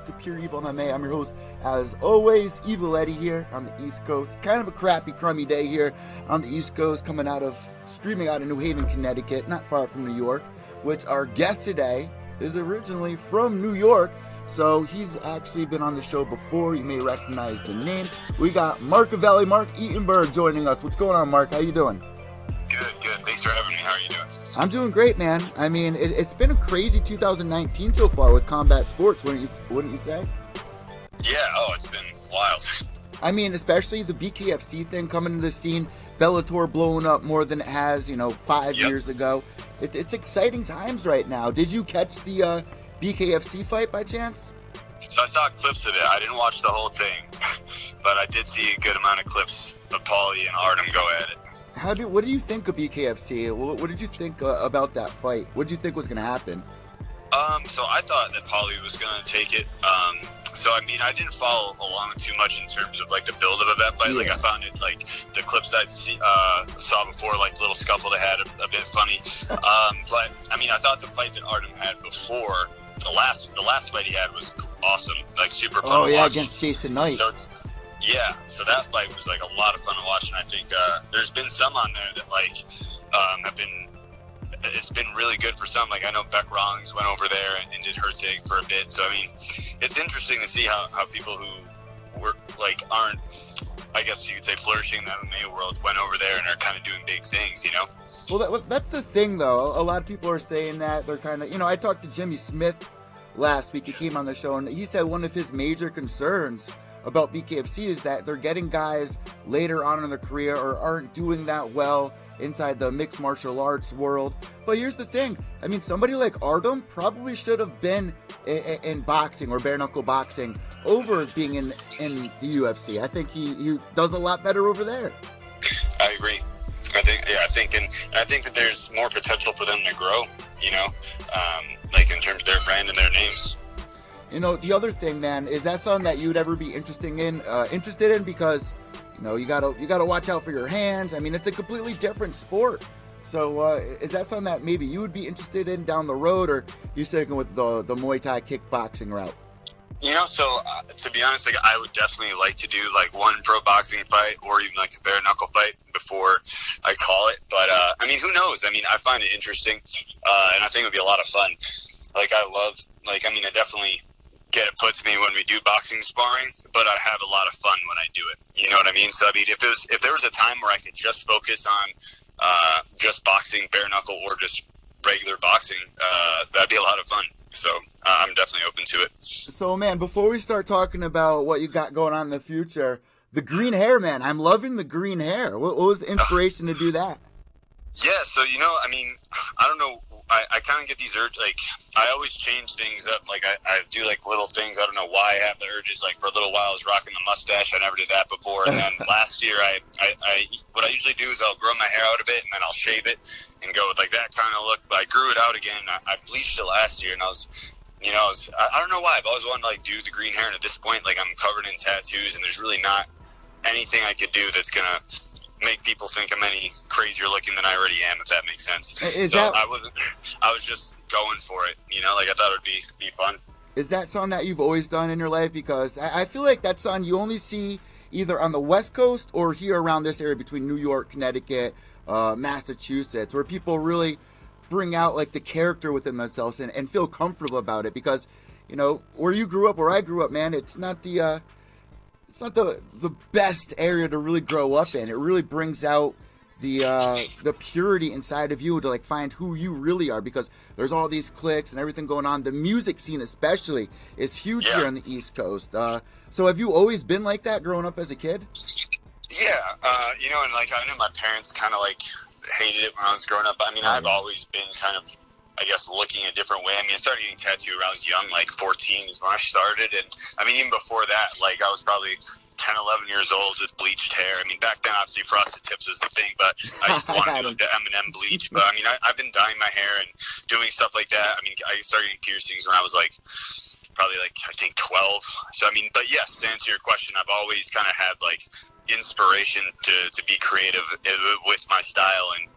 to Pure Evil MMA. I'm your host, as always, Evil Eddie here on the East Coast. It's kind of a crappy, crummy day here on the East Coast, streaming out of New Haven, Connecticut, not far from New York, which our guest today is originally from New York. So he's actually been on the show before. You may recognize the name. We got Marckavelli, Mark Eatonberg, joining us. What's going on, Mark? How you doing? Good. Thanks for having me. How are you doing? I'm doing great, man. I mean, it's been a crazy 2019 so far with combat sports, wouldn't you say? Yeah, it's been wild. I mean, especially the BKFC thing coming into the scene, Bellator blowing up more than it has, 5 years ago. It's exciting times right now. Did you catch the BKFC fight by chance? So I saw clips of it. I didn't watch the whole thing, but I did see a good amount of clips of Paulie and Artem go at it. What do you think of BKFC? What did you think about that fight? What did you think was going to happen? So I thought that Paulie was going to take it. So I mean, I didn't follow along too much in terms of like the build of that fight. Yeah. Like I found it like the clips I'd saw before, like the little scuffle they had, a bit funny. But I mean, I thought the fight that Artem had before the last fight he had was awesome, like super fun. Oh to yeah, watch. against Jason Knight. So that fight was like a lot of fun to watch, and I think there's been some on there that like it's been really good for some. Like I know Beck Rawlings went over there and did her thing for a bit. So I mean, it's interesting to see how people who were like aren't, I guess you could say, flourishing in the MMA world went over there and are kind of doing big things, Well, that's the thing, though. A lot of people are saying that they're kind of, I talked to Jimmy Smith last week. He came on the show, and he said one of his major concerns about BKFC is that they're getting guys later on in their career or aren't doing that well inside the mixed martial arts world. But here's the thing. I mean, somebody like Artem probably should have been in boxing or bare knuckle boxing over being in the UFC. I think he does a lot better over there. I agree. I think that there's more potential for them to grow, like in terms of their brand and their names. The other thing, man, is that something that you would ever be interested in because, you gotta watch out for your hands. I mean, it's a completely different sport. So is that something that maybe you would be interested in down the road, or you sticking with the Muay Thai kickboxing route? To be honest, like I would definitely like to do like one pro boxing fight or even like a bare knuckle fight before I call it. But I mean, who knows? I mean, I find it interesting, and I think it would be a lot of fun. Like I definitely get it puts me when we do boxing sparring, but I have a lot of fun when I do it. You know what I mean? So I mean, if there was a time where I could just focus on just boxing, bare knuckle, or just regular boxing, that'd be a lot of fun. So I'm definitely open to it. So man, before we start talking about what you got going on in the future, the green hair, man, I'm loving the green hair. What was the inspiration to do that? Yeah, so I mean, I don't know. I kind of get these urges. Like I always change things up. Like I do like little things. I don't know why I have the urges. Like for a little while, I was rocking the mustache. I never did that before. And then last year, I what I usually do is I'll grow my hair out a bit and then I'll shave it and go with like that kind of look. But I grew it out again. I bleached it last year, and I don't know why. I've always wanted to like do the green hair, and at this point, like I'm covered in tattoos, and there's really not anything I could do that's gonna make people think I'm any crazier looking than I already am, if that makes sense. I was just going for it, like I thought it would be fun. Is that something that you've always done in your life? Because I feel like that's something you only see either on the West Coast or here around this area between New York, Connecticut, Massachusetts, where people really bring out like the character within themselves and feel comfortable about it. Because, where you grew up, where I grew up, man, it's not the best area to really grow up in. It really brings out the purity inside of you to like find who you really are, because there's all these cliques and everything going on. The music scene especially is huge here on the East Coast. So have you always been like that growing up as a kid? Yeah, and like I know my parents kind of like hated it when I was growing up. I mean, I've always been kind of, I guess, looking a different way. I mean, I started getting tattooed when I was young, like 14 is when I started. And I mean, even before that, like I was probably 10, 11 years old with bleached hair. I mean, back then, obviously, frosted tips was the thing, but I just wanted to do the M&M bleach. But I mean, I've been dyeing my hair and doing stuff like that. I mean, I started getting piercings when I was like, probably like, I think 12. So, I mean, but yes, to answer your question, I've always kind of had like inspiration to be creative with my style, and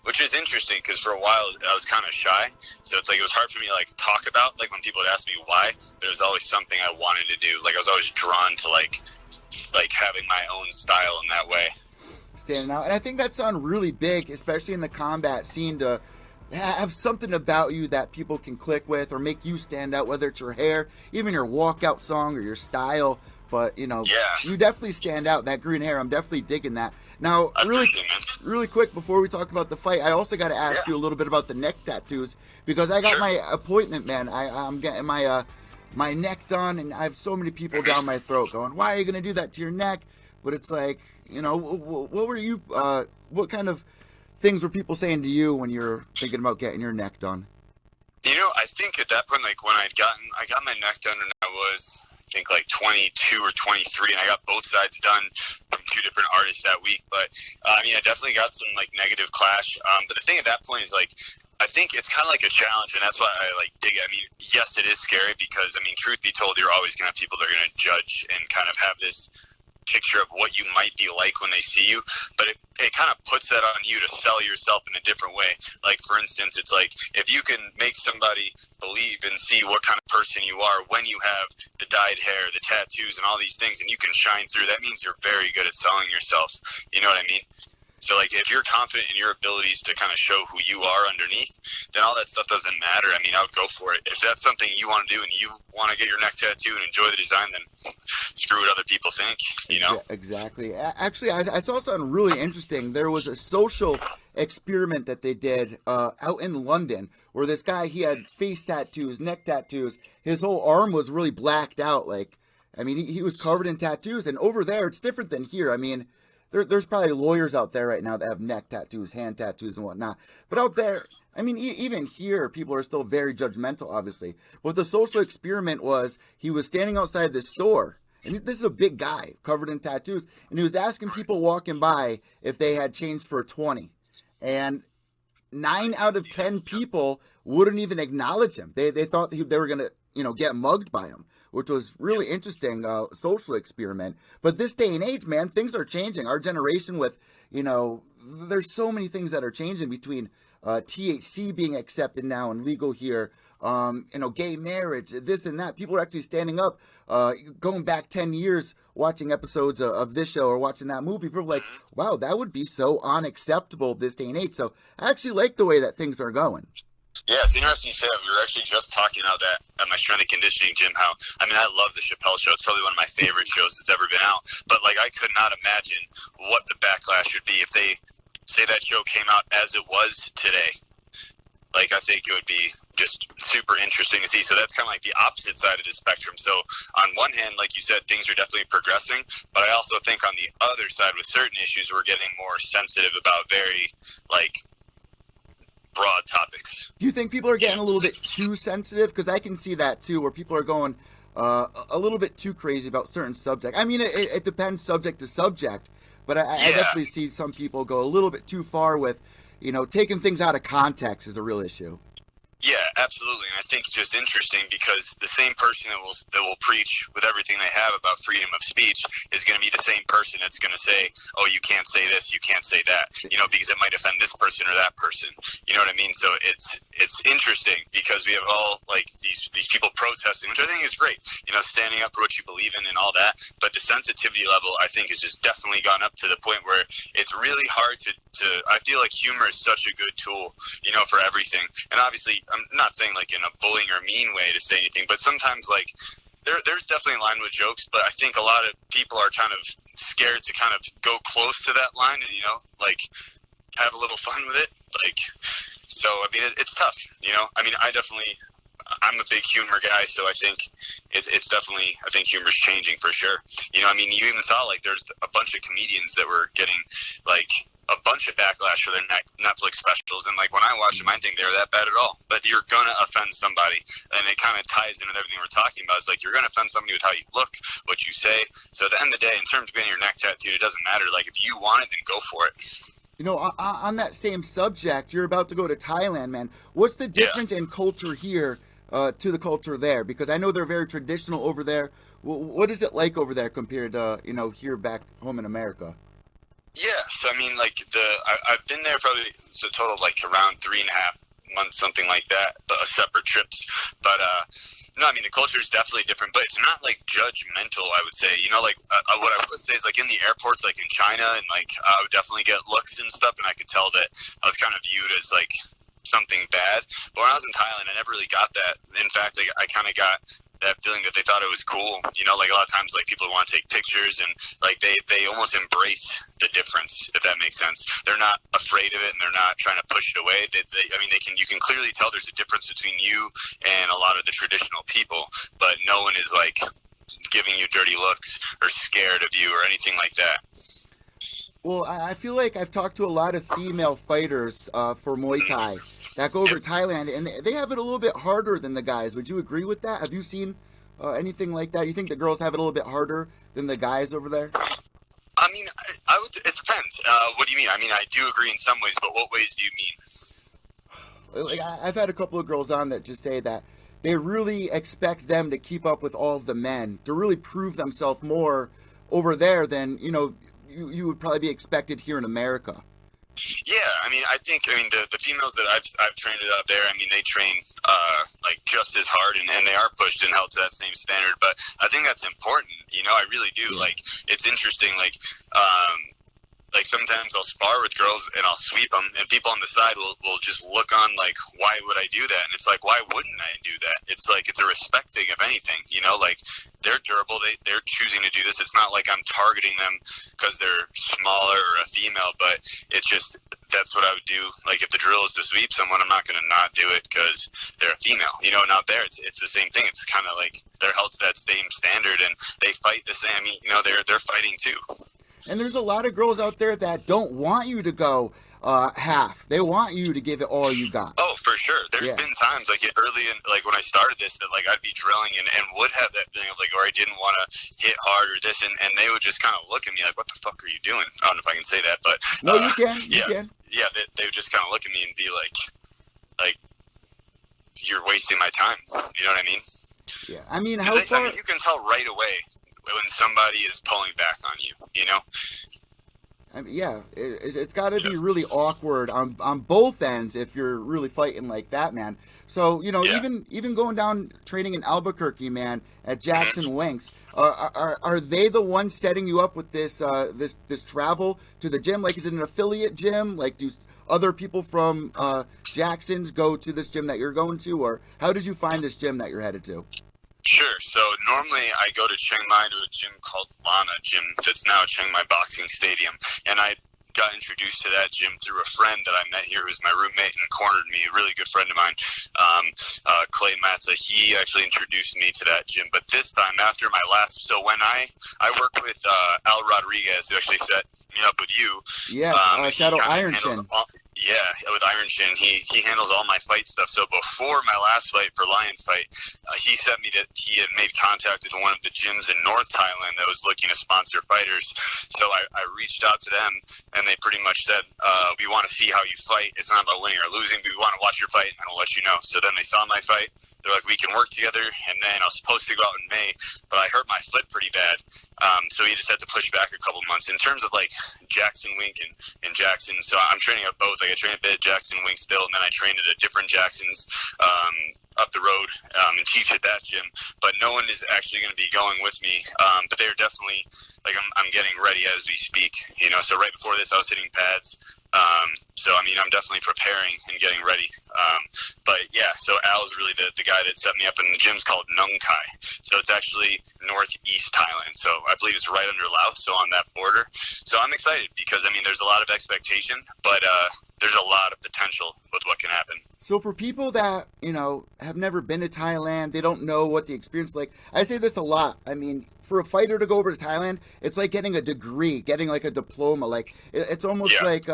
which is interesting because for a while I was kind of shy, so it's like it was hard for me to like talk about like when people would ask me why, but it was always something I wanted to do. Like I was always drawn to like having my own style in that way. Standing out. And I think that's on really big, especially in the combat scene, to have something about you that people can click with or make you stand out, whether it's your hair, even your walkout song or your style. But, you know, you definitely stand out. That green hair, I'm definitely digging that. Now, really quick, before we talk about the fight, I also got to ask you a little bit about the neck tattoos, because I got my appointment, man. I'm getting my neck done, and I have so many people down my throat going, why are you going to do that to your neck? But it's like, you know, what were you, what kind of things were people saying to you when you're thinking about getting your neck done? You know, I think at that point, like when I got my neck done when I was, I think like 22 or 23, and I got both sides done from 2 different artists that week. But I mean, I definitely got some like negative clash. But the thing at that point is like, I think it's kind of like a challenge, and that's why I like dig it. I mean, yes, it is scary because, I mean, truth be told, you're always going to have people that are going to judge and kind of have this picture of what you might be like when they see you, but it kind of puts that on you to sell yourself in a different way. Like, for instance, it's like if you can make somebody believe and see what kind of person you are when you have the dyed hair, the tattoos, and all these things, and you can shine through, that means you're very good at selling yourselves. You know what I mean? So, like, if you're confident in your abilities to kind of show who you are underneath, then all that stuff doesn't matter. I mean, I would go for it. If that's something you want to do and you want to get your neck tattoo and enjoy the design, then screw what other people think, you know? Yeah, exactly. Actually, I saw something really interesting. There was a social experiment that they did out in London where this guy, he had face tattoos, neck tattoos. His whole arm was really blacked out. Like, I mean, he was covered in tattoos. And over there, it's different than here. I mean, there's probably lawyers out there right now that have neck tattoos, hand tattoos, and whatnot. But out there, I mean, even here, people are still very judgmental, obviously. What the social experiment was, he was standing outside this store, and this is a big guy covered in tattoos, and he was asking people walking by if they had changed for a 20. And 9 out of 10 people wouldn't even acknowledge him. They thought they were going to, you know, get mugged by him, which was really interesting social experiment. But this day and age, man, things are changing. Our generation with, you know, there's so many things that are changing between THC being accepted now and legal here, you know, gay marriage, this and that. People are actually standing up, going back 10 years, watching episodes of this show or watching that movie. People are like, wow, that would be so unacceptable this day and age. So I actually like the way that things are going. Yeah, it's interesting you say that. We were actually just talking about that at my strength and conditioning gym. How, I mean, I love the Chappelle Show. It's probably one of my favorite shows that's ever been out. But, like, I could not imagine what the backlash would be if they say that show came out as it was today. Like, I think it would be just super interesting to see. So that's kind of like the opposite side of the spectrum. So on one hand, like you said, things are definitely progressing. But I also think on the other side with certain issues, we're getting more sensitive about very, like, broad topics. Do you think people are getting a little bit too sensitive? Because I can see that too, where people are going a little bit too crazy about certain subjects. I mean, it depends subject to subject, but I definitely see some people go a little bit too far with, you know, taking things out of context is a real issue. Yeah, absolutely. And I think it's just interesting because the same person that will preach with everything they have about freedom of speech is going to be the same person that's going to say, oh, you can't say this, you can't say that, you know, because it might offend this person or that person. You know what I mean? So it's interesting because we have all like these people protesting, which I think is great, you know, standing up for what you believe in and all that. But the sensitivity level, I think, has just definitely gone up to the point where it's really hard to I feel like humor is such a good tool, you know, for everything. And obviously, I'm not saying like in a bullying or mean way to say anything, but sometimes like there's definitely a line with jokes, but I think a lot of people are kind of scared to kind of go close to that line and, you know, like have a little fun with it. Like, so, I mean, it's tough, you know, I mean, I'm a big humor guy, so I think it's definitely, I think humor's changing for sure. You know, I mean, you even saw like there's a bunch of comedians that were getting like a bunch of backlash for their Netflix specials, and like when I watch them, I think they're that bad at all. But you're gonna offend somebody, and it kind of ties in with everything we're talking about. It's like you're gonna offend somebody with how you look, what you say. So at the end of the day, in terms of getting your neck tattooed, it doesn't matter. Like if you want it, then go for it. You know, on that same subject, you're about to go to Thailand, man. What's the difference in culture here to the culture there? Because I know they're very traditional over there. What is it like over there compared to here back home in America? Yeah, so I mean, like I've been there probably it's a total of like around 3.5 months, something like that, but separate trips. But no, I mean the culture is definitely different, but it's not like judgmental. I would say, like what I would say is like in the airports, like in China, and like I would definitely get looks and stuff, and I could tell that I was kind of viewed as like something bad. But when I was in Thailand, I never really got that. In fact, I kind of got that feeling that they thought it was cool. Like a lot of times, like people want to take pictures and like they almost embrace the difference, if that makes sense. They're not afraid of it and they're not trying to push it away. You can clearly tell there's a difference between you and a lot of the traditional people, but no one is like giving you dirty looks or scared of you or anything like that. Well, I feel like I've talked to a lot of female fighters for Muay Thai that go over to Thailand, and they have it a little bit harder than the guys. Would you agree with that? Have you seen anything like that? You think the girls have it a little bit harder than the guys over there? I mean, I would. It depends. What do you mean? I mean, I do agree in some ways, but what ways do you mean? Like I've had a couple of girls on that just say that they really expect them to keep up with all of the men, to really prove themselves more over there than you would probably be expected here in America. Yeah, I mean, the females that I've trained out there, I mean, they train like just as hard, and they are pushed and held to that same standard. But I think that's important. I really do. Yeah. Like, it's interesting. Like sometimes I'll spar with girls and I'll sweep them, and people on the side will just look on like, why would I do that? And it's like, why wouldn't I do that? It's like, it's a respect thing, if anything, like they're durable. They're choosing to do this. It's not like I'm targeting them because they're smaller or a female, but it's just, that's what I would do. Like if the drill is to sweep someone, I'm not going to not do it because they're a female, and out there, it's the same thing. It's kind of like they're held to that same standard and they fight the same, they're fighting too. And there's a lot of girls out there that don't want you to go half. They want you to give it all you got. Oh, for sure. There's been times like early in, like when I started this, that like I'd be drilling and would have that thing of like, or I didn't want to hit hard or this, and they would just kind of look at me like, what the fuck are you doing? I don't know if I can say that, but no, you can. You can. Yeah, they would just kind of look at me and be like, you're wasting my time. You know what I mean? Yeah. I mean, you can tell right away when somebody is pulling back on you, I mean, yeah, it's got to be really awkward on both ends if you're really fighting like that, man. So even going down training in Albuquerque, man, at Jackson Winks, are they the ones setting you up with this this travel to the gym? Like, is it an affiliate gym? Like, do other people from Jackson's go to this gym that you're going to, or how did you find this gym that you're headed to? Sure. So normally I go to Chiang Mai to a gym called Lana Gym that's now Chiang Mai Boxing Stadium, and I got introduced to that gym through a friend that I met here who's my roommate and cornered me, a really good friend of mine, Clay Matza. He actually introduced me to that gym. But this time, after my last, so when I worked with Al Rodriguez, who actually set me up with you. Yeah, Shadow Iron Chin. With Iron Chin, he handles all my fight stuff. So before my last fight for Lion Fight, he had made contact with one of the gyms in North Thailand that was looking to sponsor fighters. So I reached out to them, and they pretty much said, we want to see how you fight. It's not about winning or losing, but we want to watch your fight, and I'll let you know. So then they saw my fight. They're like, we can work together. And then I was supposed to go out in May, but I hurt my foot pretty bad. So he just had to push back a couple months. In terms of like Jackson Wink and Jackson, so I'm training at both. Like I train a bit at Jackson Wink still, and then I trained at a different Jackson's up the road and teach at that gym. But no one is actually going to be going with me. But they're definitely, like, I'm getting ready as we speak. So right before this, I was hitting pads. So I mean, I'm definitely preparing and getting ready. But yeah, so Al is really the guy that set me up, and the gym's called Nung Kai. So it's actually northeast Thailand. So I believe it's right under Laos, so on that border. So I'm excited because I mean, there's a lot of expectation, but there's a lot of potential with what can happen. So for people that, have never been to Thailand, they don't know what the experience is like. I say this a lot. I mean, for a fighter to go over to Thailand, it's like getting a degree, getting like a diploma. Like it's almost like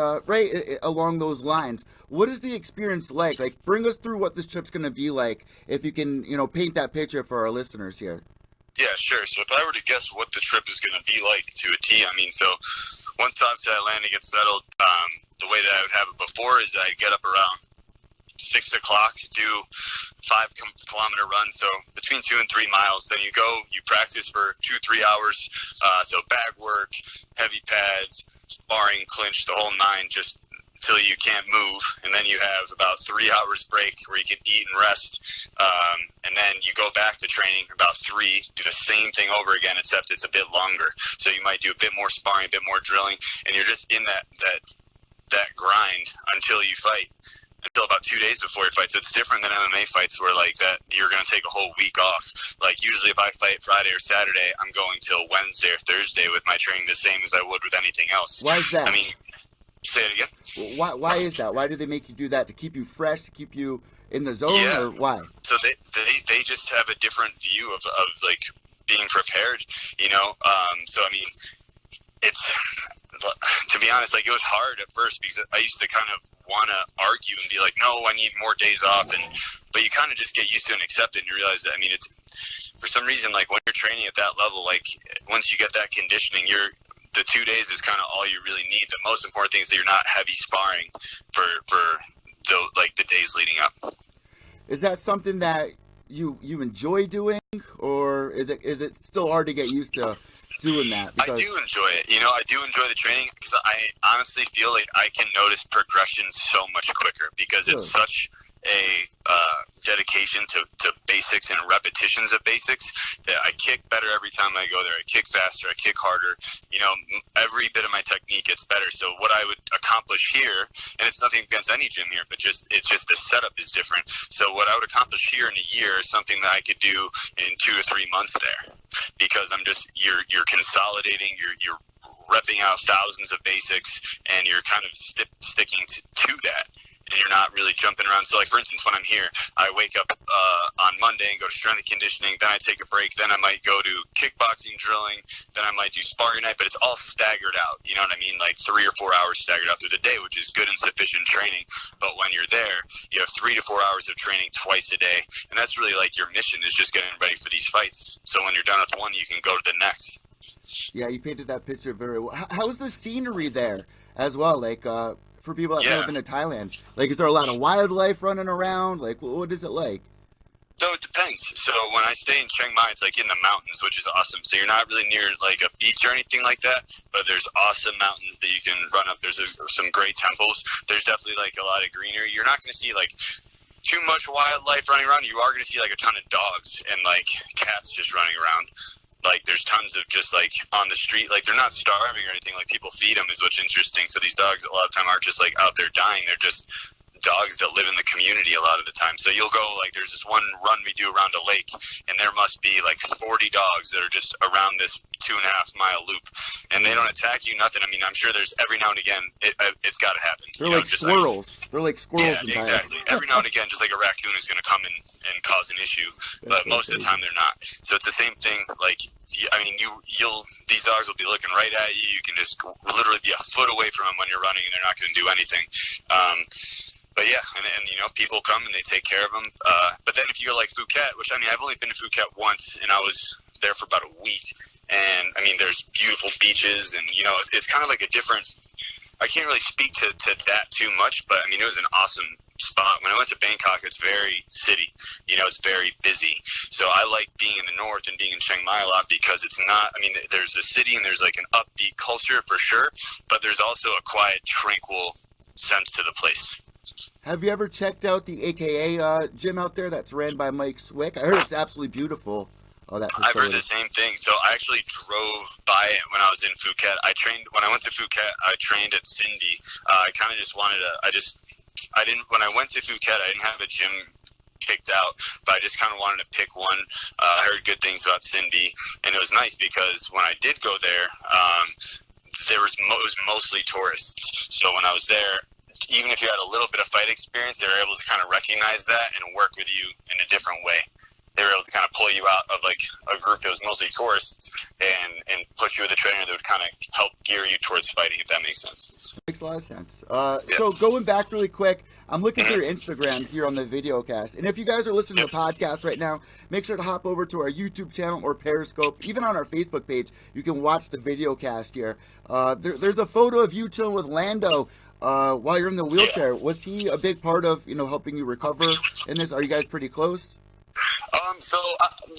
along those lines. What is the experience like? Like, bring us through what this trip's going to be like, if you can, paint that picture for our listeners here. Yeah, sure. So if I were to guess what the trip is going to be like to a T, I mean, so once obviously I land and get settled, the way that I would have it before is I get up around 6 o'clock, do 5-kilometer run, so between 2 and 3 miles. Then you go, you practice for 2-3 hours. So bag work, heavy pads, sparring, clinch, the whole nine, just till you can't move. And then you have about 3 hours break where you can eat and rest. And then you go back to training about 3, do the same thing over again, except it's a bit longer. So you might do a bit more sparring, a bit more drilling, and you're just in that grind until you fight, until about 2 days before your fight. So it's different than MMA fights where like that you're going to take a whole week off. Like usually if I fight Friday or Saturday, I'm going till Wednesday or Thursday with my training the same as I would with anything else. Why is that? I mean, say it again. Why is that? Why do they make you do that? To keep you fresh, to keep you in the zone, Yeah. or why? So they just have a different view of like being prepared, you know? So I mean, it's, to be honest, like it was hard at first because I used to kind of want to argue and be like, no, I need more days off. But you kind of just get used to it and accept it and you realize that, I mean, it's, for some reason, like when you're training at that level, like once you get that conditioning, the 2 days is kind of all you really need. The most important thing is that you're not heavy sparring for the days leading up. Is that something that you enjoy doing, or is it still hard to get used to doing that? Because I do enjoy it. You know, I do enjoy the training because I honestly feel like I can notice progression so much quicker because it's such a dedication to basics and repetitions of basics that I kick better every time I go there. I kick faster, I kick harder. You know, every bit of my technique gets better. So what I would accomplish here, and it's nothing against any gym here, but it's just the setup is different. So what I would accomplish here in a year is something that I could do in 2 or 3 months there, because I'm just you're consolidating, you're repping out thousands of basics, and you're kind of sticking to that. And you're not really jumping around. So, like, for instance, when I'm here, I wake up on Monday and go to strength and conditioning. Then I take a break. Then I might go to kickboxing, drilling. Then I might do sparring night. But it's all staggered out. You know what I mean? Like 3 or 4 hours staggered out through the day, which is good and sufficient training. But when you're there, you have 3 to 4 hours of training twice a day. And that's really like your mission, is just getting ready for these fights. So when you're done with one, you can go to the next. Yeah, you painted that picture very well. How's the scenery there as well? Like, for people that have been to Thailand, like, is there a lot of wildlife running around? Like, what is it like? So it depends. So when I stay in Chiang Mai, it's like in the mountains, which is awesome. So you're not really near like a beach or anything like that, but there's awesome mountains that you can run up. There's some great temples. There's definitely like a lot of greenery. You're not going to see like too much wildlife running around. You are going to see like a ton of dogs and like cats just running around. Like there's tons of just like on the street, like they're not starving or anything, like people feed them is what's interesting. So these dogs a lot of time aren't just like out there dying, they're just dogs that live in the community a lot of the time. So you'll go, like there's this one run we do around a lake, and there must be like 40 dogs that are just around this 2.5 mile loop, and they don't attack you, nothing. I mean, I'm sure there's every now and again it's got to happen. They're like squirrels. They're like squirrels. Yeah, exactly. Every now and again, just like a raccoon is going to come and cause an issue, but most of the time they're not. So it's the same thing. Like, I mean, these dogs will be looking right at you. You can just literally be a foot away from them when you're running, and they're not going to do anything. But yeah, and you know, people come and they take care of them. But then if you're like Phuket, which I mean, I've only been to Phuket once, and I was there for about a week. And I mean, there's beautiful beaches, and you know, it's kind of like a different. I can't really speak to that too much, but I mean, it was an awesome spot. When I went to Bangkok, it's very city. You know, it's very busy. So I like being in the north and being in Chiang Mai a lot because it's not. I mean, there's a city and there's like an upbeat culture for sure, but there's also a quiet, tranquil sense to the place. Have you ever checked out the AKA gym out there that's ran by Mike Swick? I heard it's absolutely beautiful. Oh, that facility. I've heard the same thing. So I actually drove by it when I was in Phuket. When I went to Phuket, I trained at Cindy. I kind of just wanted to, when I went to Phuket, I didn't have a gym picked out, but I just kind of wanted to pick one. I heard good things about Cindy, and it was nice because when I did go there, it was mostly tourists. So when I was there, even if you had a little bit of fight experience, they were able to kind of recognize that and work with you in a different way. They were able to kind of pull you out of like a group that was mostly tourists and put you with a trainer that would kind of help gear you towards fighting, if that makes sense. Makes a lot of sense. So going back really quick, I'm looking through your Instagram here on the video cast. And if you guys are listening to the podcast right now, make sure to hop over to our YouTube channel or Periscope. Even on our Facebook page, you can watch the video cast here. There's a photo of you chilling with Lando. while you're in the wheelchair, was he a big part of, helping you recover in this? Are you guys pretty close?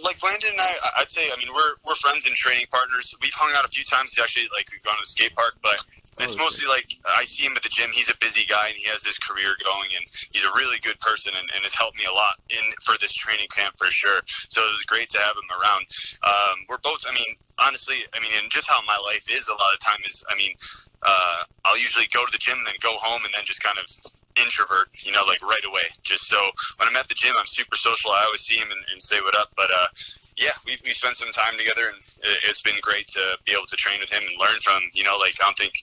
Like Landon and I'd say, I mean, we're friends and training partners. We've hung out a few times. He's actually, like, we've gone to the skate park, but it's mostly like I see him at the gym. He's a busy guy and he has his career going, and he's a really good person and has helped me a lot for this training camp for sure. So it was great to have him around. We're both, I mean, honestly, I mean, and just how my life is a lot of the time is, I mean, I'll usually go to the gym and then go home and then just kind of introvert, like right away. Just so when I'm at the gym, I'm super social. I always see him and say what up. But yeah, we spent some time together, and it's been great to be able to train with him and learn from him. Like I don't think,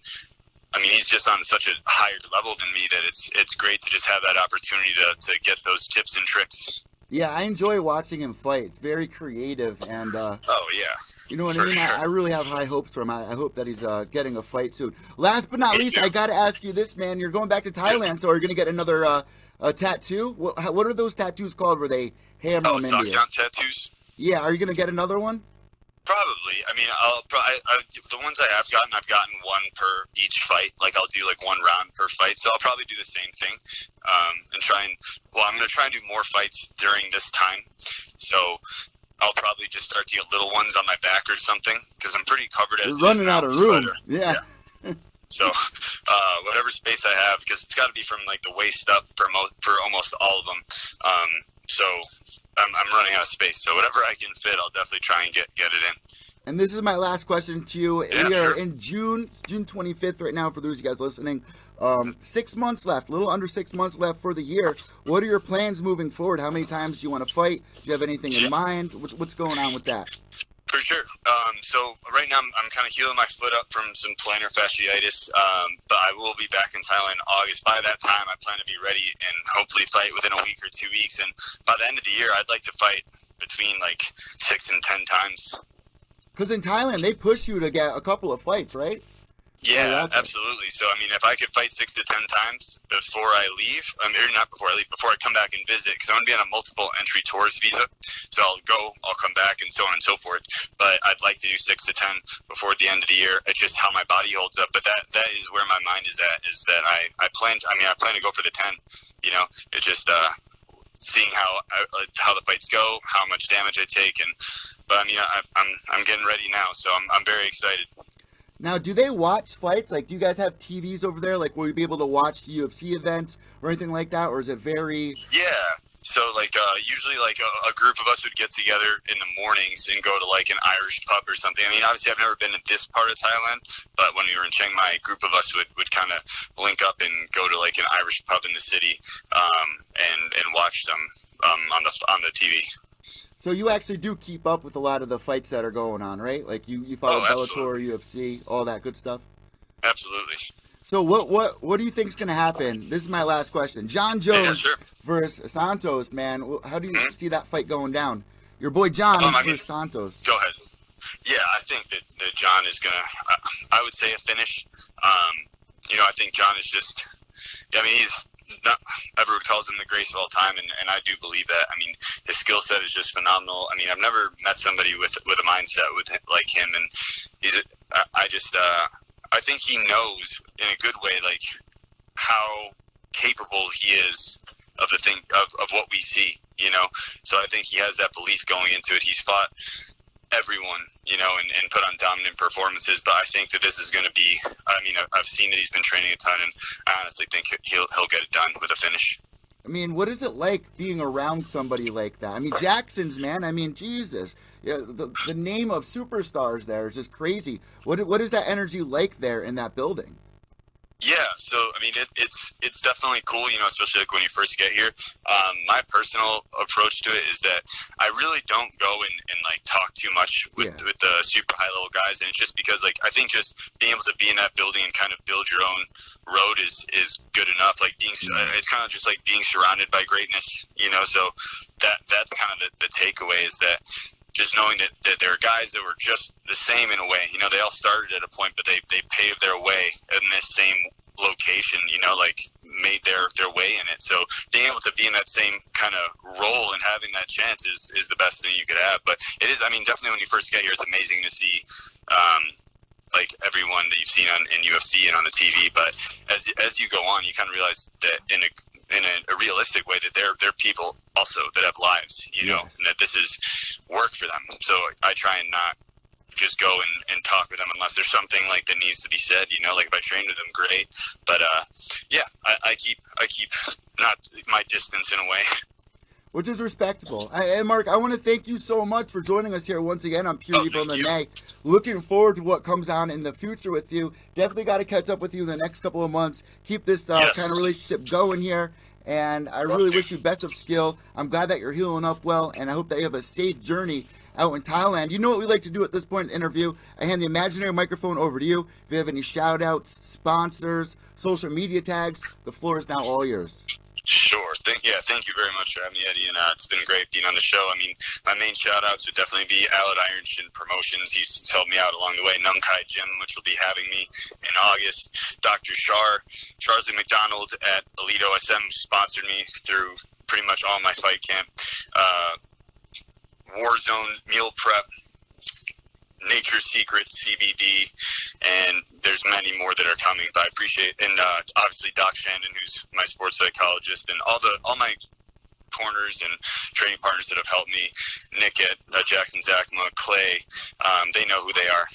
I mean, he's just on such a higher level than me that it's great to just have that opportunity to get those tips and tricks. Yeah, I enjoy watching him fight. It's very creative, and oh yeah. You know what I mean? Sure. I really have high hopes for him. I hope that he's getting a fight soon. Last but not least, I got to ask you this, man. You're going back to Thailand, so are you going to get another tattoo? What are those tattoos called where they hammer them into you? Sock tattoos? Yeah, are you going to get another one? Probably. I mean, the ones I've gotten one per each fight. Like, I'll do like one round per fight. So I'll probably do the same thing and I'm going to try and do more fights during this time. So I'll probably just start to get little ones on my back or something because I'm pretty covered as you're running out of room. Yeah. So whatever space I have, because it's got to be from like the waist up for almost all of them. So I'm running out of space. So whatever I can fit, I'll definitely try and get it in. And this is my last question to you. Yeah, we are sure. in June 25th right now for those of you guys listening. 6 months left, a little under 6 months left for the year. What are your plans moving forward? How many times do you want to fight? Do you have anything in mind? What's going on with that? For sure. So right now I'm kind of healing my foot up from some plantar fasciitis, but I will be back in Thailand in August. By that time, I plan to be ready and hopefully fight within a week or 2 weeks. And by the end of the year, I'd like to fight between like 6 and 10 times. Because in Thailand, they push you to get a couple of fights, right? Yeah, absolutely. So, I mean, if I could fight 6 to 10 times before I leave, or not before I leave, before I come back and visit, because I'm going to be on a multiple entry tourist visa. So I'll come back and so on and so forth. But I'd like to do 6 to 10 before the end of the year. It's just how my body holds up. But that is where my mind is at, is that I plan to go for the 10, it's just, seeing how the fights go, how much damage I take. But I mean, I'm getting ready now. So I'm very excited. Now, do they watch fights? Like, do you guys have TVs over there? Like, will you be able to watch UFC events or anything like that? Or is it very... Yeah. So, like, usually, like, a group of us would get together in the mornings and go to, like, an Irish pub or something. I mean, obviously, I've never been to this part of Thailand, but when we were in Chiang Mai, a group of us would kind of link up and go to, like, an Irish pub in the city and watch them on the TV. So you actually do keep up with a lot of the fights that are going on, right? Like you follow Bellator, UFC, all that good stuff? Absolutely. So what do you think is going to happen? This is my last question. Jon Jones versus Santos, man. How do you see that fight going down? Your boy Jon versus Santos. Go ahead. Yeah, I think that Jon is going to, I would say a finish. I think Jon is just, he's, everyone calls him the greatest of all time, and I do believe that. I mean, his skill set is just phenomenal. I mean, I've never met somebody with a mindset like him, and I think he knows in a good way, like, how capable he is of the thing of what we see, So I think he has that belief going into it. He's fought everyone, and put on dominant performances, but I think that this is going to be, I've seen that he's been training a ton, and I honestly think he'll get it done with a finish. I mean, what is it like being around somebody like that? I mean, Jackson's, man, Jesus. Yeah, the name of superstars there is just crazy. What is that energy like there in that building? Yeah, so I mean, it's definitely cool, especially like when you first get here. My personal approach to it is that I really don't go and like talk too much with the super high level guys, and it's just because, like, I think just being able to be in that building and kind of build your own road is good enough. Like it's kind of just like being surrounded by greatness, So that's kind of the takeaway, is that just knowing that there are guys that were just the same in a way. They all started at a point, but they paved their way in this same location, like made their way in it. So being able to be in that same kind of role and having that chance is the best thing you could have. But it is, definitely when you first get here, it's amazing to see like everyone that you've seen in UFC and on the TV. But as you go on, you kind of realize that in a realistic way that they're people also that have lives, you know, and that this is work for them. So I try and not just go and talk with them unless there's something like that needs to be said, you know, like if I train with them, great. But I keep not my distance in a way. Which is respectable. And Mark, I want to thank you so much for joining us here once again on Pure Evil MMA. Looking forward to what comes on in the future with you. Definitely got to catch up with you in the next couple of months. Keep this kind of relationship going here. And I really wish you best of skill. I'm glad that you're healing up well, and I hope that you have a safe journey out in Thailand. You know what we like to do at this point in the interview. I hand the imaginary microphone over to you. If you have any shout outs, sponsors, social media tags, the floor is now all yours. Sure. Thank you very much for having me, Eddie, and it's been great being on the show. I mean, my main shout-outs would definitely be Allied Iron Shin Promotions. He's helped me out along the way. Nung Kai Gym, which will be having me in August. Dr. Charlie McDonald at Elite OSM sponsored me through pretty much all my fight camp. Warzone Meal Prep, Nature's Secret, CBD, and there's many more that are coming. But I appreciate, and obviously Doc Shandon, who's my sports psychologist, and all my corners and training partners that have helped me. Nick at Jackson Zachma, Clay, they know who they are.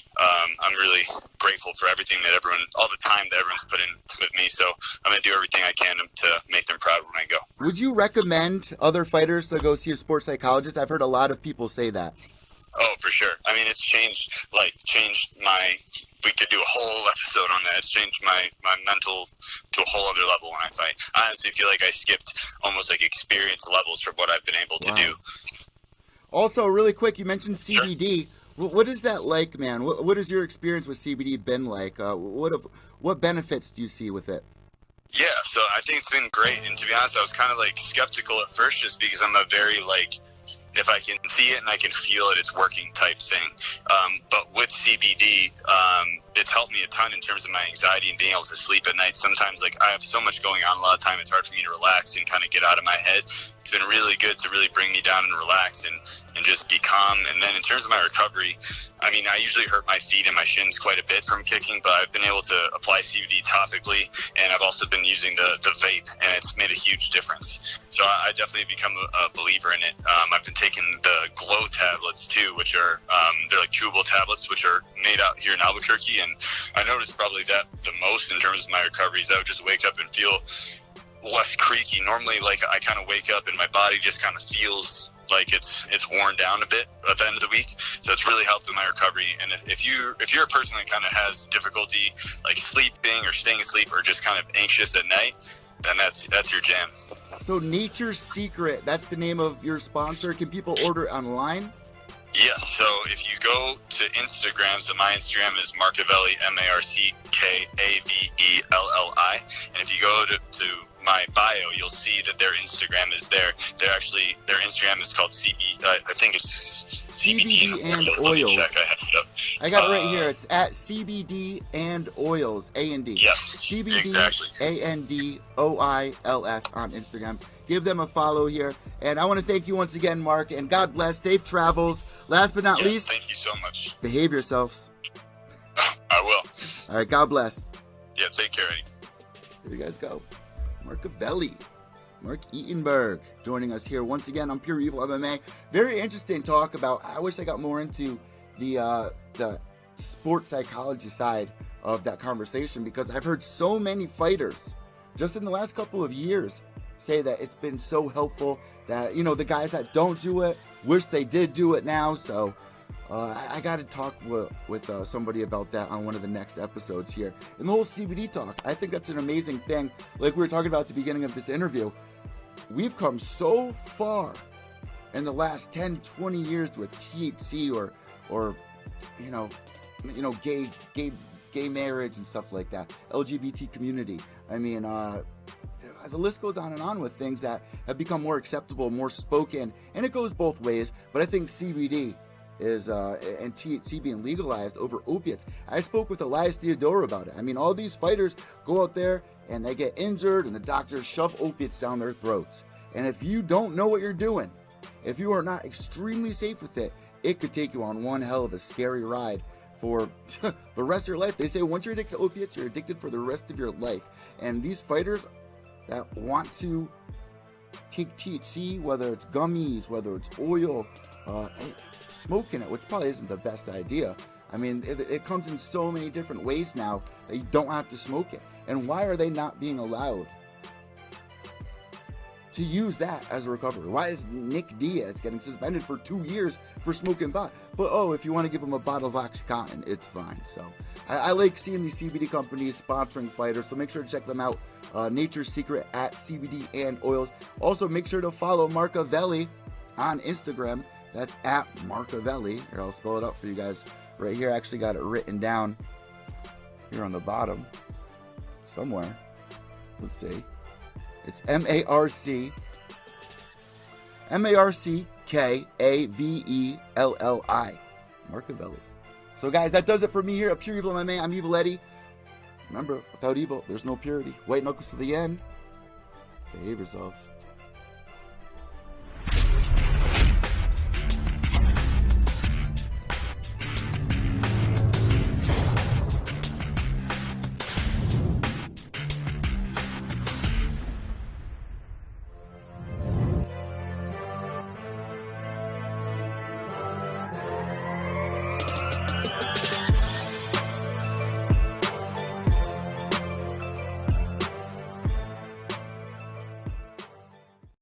I'm really grateful for everything that all the time that everyone's put in with me. So I'm going to do everything I can to make them proud when I go. Would you recommend other fighters to go see a sports psychologist? I've heard a lot of people say that. Oh, for sure. I mean, it's changed my, we could do a whole episode on that. It's changed my mental to a whole other level when I fight. I honestly feel like I skipped almost like experience levels for what I've been able to do. Also, really quick, you mentioned CBD. Sure. What is that like, man? What has your experience with CBD been like? What benefits do you see with it? Yeah, so I think it's been great. And to be honest, I was kind of like skeptical at first just because I'm a very like, if I can see it and I can feel it, it's working type thing. But with CBD, it's helped me a ton in terms of my anxiety and being able to sleep at night. Sometimes, like, I have so much going on a lot of time, it's hard for me to relax and kind of get out of my head. It's been really good to really bring me down and relax and just be calm. And then in terms of my recovery, I mean, I usually hurt my feet and my shins quite a bit from kicking, but I've been able to apply CBD topically, and I've also been using the vape, and it's made a huge difference. So I definitely become a believer in it. I've been taking the Glow tablets too, which are they're like chewable tablets, which are made out here in Albuquerque, and I noticed probably that the most in terms of my recoveries. I would just wake up and feel less creaky. Normally, like, I kind of wake up and my body just kind of feels like it's worn down a bit at the end of the week. So it's really helped with my recovery. And if you're a person that kind of has difficulty like sleeping or staying asleep or just kind of anxious at night, then that's your jam. So Nature's Secret, that's the name of your sponsor. Can people order online? Yes, so if you go to Instagram, so my Instagram is Marckavelli, Markkavelli, and if you go to my bio, you'll see that their Instagram is there. Their Instagram is called I think it's CBD and Oils. I got it right here. It's at CBD and Oils, A&D. Yes, CBD exactly. ANDOILS on Instagram. Give them a follow here. And I want to thank you once again, Mark, and God bless. Safe travels. Last but not least, thank you so much. Behave yourselves. I will. All right, God bless. Yeah, take care, Eddie. There you guys go. Marckavelli, Mark Eatonberg, joining us here once again on Pure Evil MMA. Very interesting talk about. I wish I got more into the sports psychology side of that conversation, because I've heard so many fighters just in the last couple of years say that it's been so helpful, that, you know, the guys that don't do it wish they did do it now. So I got to talk with somebody about that on one of the next episodes here. And the whole CBD talk, I think that's an amazing thing. Like we were talking about at the beginning of this interview, we've come so far in the last 10, 20 years with THC or you know, gay marriage and stuff like that, LGBT community. I mean, the list goes on and on with things that have become more acceptable, more spoken, and it goes both ways. But I think CBD is and THC being legalized over opiates. I spoke with Elias Theodore about it. I mean, all these fighters go out there and they get injured, and the doctors shove opiates down their throats. And if you don't know what you're doing, if you are not extremely safe with it, it could take you on one hell of a scary ride for the rest of your life. They say once you're addicted to opiates, you're addicted for the rest of your life. And these fighters that want to take THC, whether it's gummies, whether it's oil, smoking it, which probably isn't the best idea. I mean, it comes in so many different ways now that you don't have to smoke it. And why are they not being allowed to use that as a recovery? Why is Nick Diaz getting suspended for 2 years for smoking pot? But if you want to give him a bottle of OxyContin, it's fine. So I like seeing these CBD companies sponsoring fighters, so make sure to check them out. Nature's Secret at CBD and Oils. Also, make sure to follow Marckavelli on Instagram. That's at Marckavelli. Here, I'll spell it out for you guys right here. I actually got it written down here on the bottom somewhere. Let's see. It's Marckavelli. Marckavelli. So guys, that does it for me here at Pure Evil MMA. I'm Evil Eddie. Remember, without evil, there's no purity. White knuckles to the end. Behave yourselves.